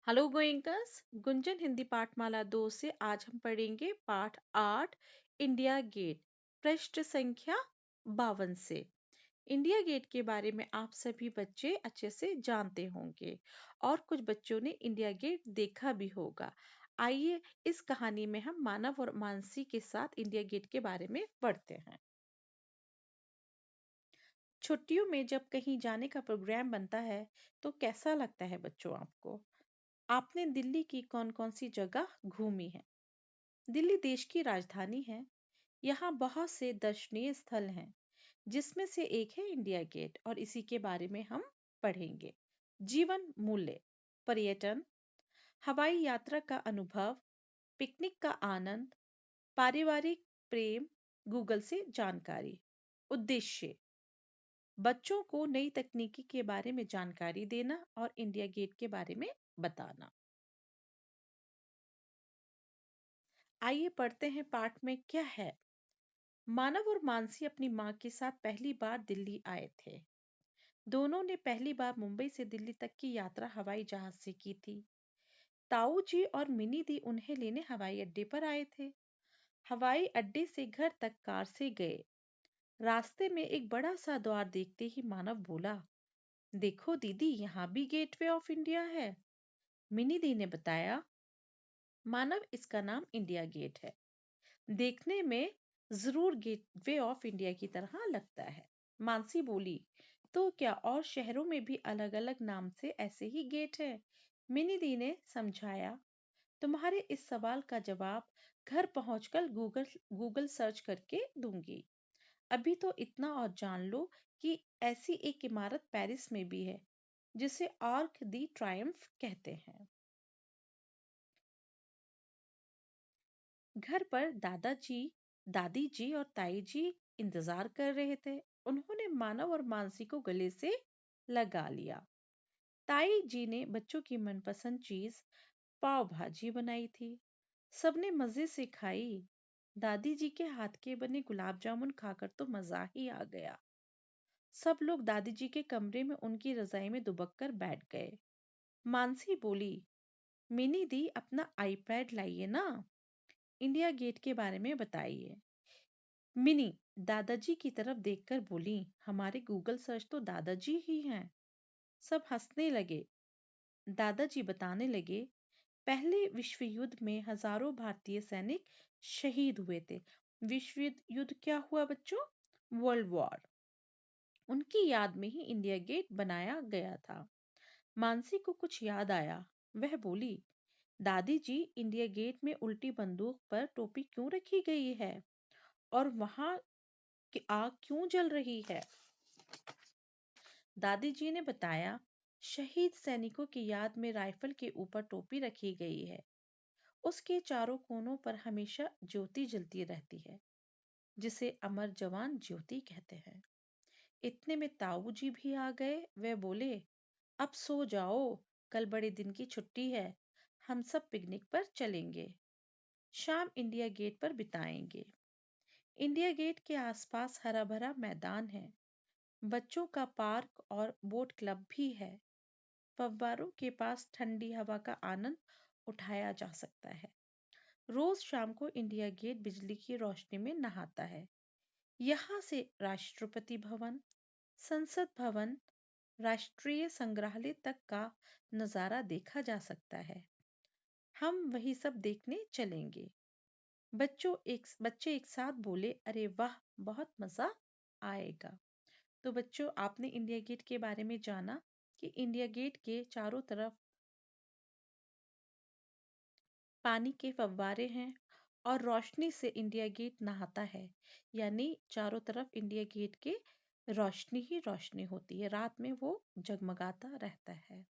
Hello गोइंकर्स। Gunjan Hindi पाठमाला 2 से आज हम पढ़ेंगे पाठ 8 इंडिया गेट पृष्ठ संख्या 52 से। इंडिया गेट के बारे में आप सभी बच्चे अच्छे से जानते होंगे और कुछ बच्चों ने इंडिया गेट देखा भी होगा। आइए इस कहानी में हम मानव और मानसी के साथ इंडिया गेट के बारे में पढ़ते हैं। छुट्टियों में जब कहीं जाने का प्रोग्राम बनता है तो कैसा लगता है बच्चों आपको? आपने दिल्ली की कौन-कौन सी जगह घूमी है? दिल्ली देश की राजधानी है। यहाँ बहुत से दर्शनीय स्थल हैं, जिसमें से एक है इंडिया गेट और इसी के बारे में हम पढ़ेंगे। जीवन मूल्य, पर्यटन, हवाई यात्रा का अनुभव, पिकनिक का आनंद, पारिवारिक प्रेम, गूगल से जानकारी। उद्देश्य, बच्चों को नई तकनीकी के बारे में जानकारी देना और इंडिया गेट के बारे में बताना। आइए पढ़ते हैं पाठ में क्या है। मानव और मानसी अपनी माँ के साथ पहली बार दिल्ली आए थे। दोनों ने पहली बार मुंबई से दिल्ली तक की यात्रा हवाई जहाज से की थी। ताऊ जी और मिनी दी उन्हें लेने हवाई अड्डे पर आए थे। हवाई अड्डे से घर तक कार से गए। रास्ते में एक बड़ा सा द्वार देखते ही मानव बोला, देखो दीदी, यहाँ भी गेटवे ऑफ इंडिया है। मिनी दी ने बताया, मानव, इसका नाम इंडिया गेट है। देखने में जरूर गेटवे ऑफ इंडिया की तरह लगता है। मानसी बोली, तो क्या और शहरों में भी अलग अलग नाम से ऐसे ही गेट है? मिनी दी ने समझाया, तुम्हारे इस सवाल का जवाब घर पहुंचकर गूगल सर्च करके दूंगी। अभी तो इतना और जान लो कि ऐसी एक इमारत पेरिस में भी है, जिसे आर्क दी ट्रायम्फ कहते हैं। घर पर दादाजी, दादी जी और ताई जी इंतजार कर रहे थे। उन्होंने मानव और मानसी को गले से लगा लिया। ताई जी ने बच्चों की मनपसंद चीज पाव भाजी बनाई थी। सबने मजे से खाई। दादी जी के हाथ के बने गुलाब जामुन खाकर तो मजा ही आ गया। सब लोग दादी जी के कमरे में उनकी रजाई में दुबक कर बैठ गए। मानसी बोली, मिनी दी, अपना आईपैड लाइए ना, इंडिया गेट के बारे में बताइए। मिनी दादाजी की तरफ देखकर बोली, हमारे गूगल सर्च तो दादाजी ही हैं। सब हंसने लगे। दादाजी बताने लगे, पहले विश्व युद्ध में हजारों भारतीय सैनिक शहीद हुए थे। विश्व युद्ध क्या हुआ बच्चों? World war. उनकी याद में ही इंडिया गेट बनाया गया था। मानसी को कुछ याद आया। वह बोली, दादी जी, इंडिया गेट में उल्टी बंदूक पर टोपी क्यों रखी गई है और वहां की आग क्यों जल रही है? दादी जी ने बताया, शहीद सैनिकों की याद में राइफल के ऊपर टोपी रखी गई है। उसके चारों कोनों पर हमेशा ज्योति जलती रहती है, जिसे अमर जवान ज्योति कहते हैं। इतने में ताऊ जी भी आ गए। वे बोले, अब सो जाओ, कल बड़े दिन की छुट्टी है। हम सब पिकनिक पर चलेंगे। शाम इंडिया गेट पर बिताएंगे। इंडिया गेट के आसपास हरा भरा मैदान है। बच्चों का पार्क और बोट क्लब भी है। फव्वारों के पास ठंडी हवा का आनंद उठाया जा सकता है। रोज शाम को इंडिया गेट बिजली की रोशनी में नहाता है। यहाँ से राष्ट्रपति भवन, संसद भवन, राष्ट्रीय संग्रहालय तक का नजारा देखा जा सकता है। हम वही सब देखने चलेंगे। बच्चे एक साथ बोले, अरे वाह, बहुत मजा आएगा। तो बच्चों, आपने इंडिया गेट के बारे में जाना कि इंडिया गेट के चारों तरफ पानी के फव्वारे हैं और रोशनी से इंडिया गेट नहाता है। यानी चारों तरफ इंडिया गेट के रोशनी ही रोशनी होती है। रात में वो जगमगाता रहता है।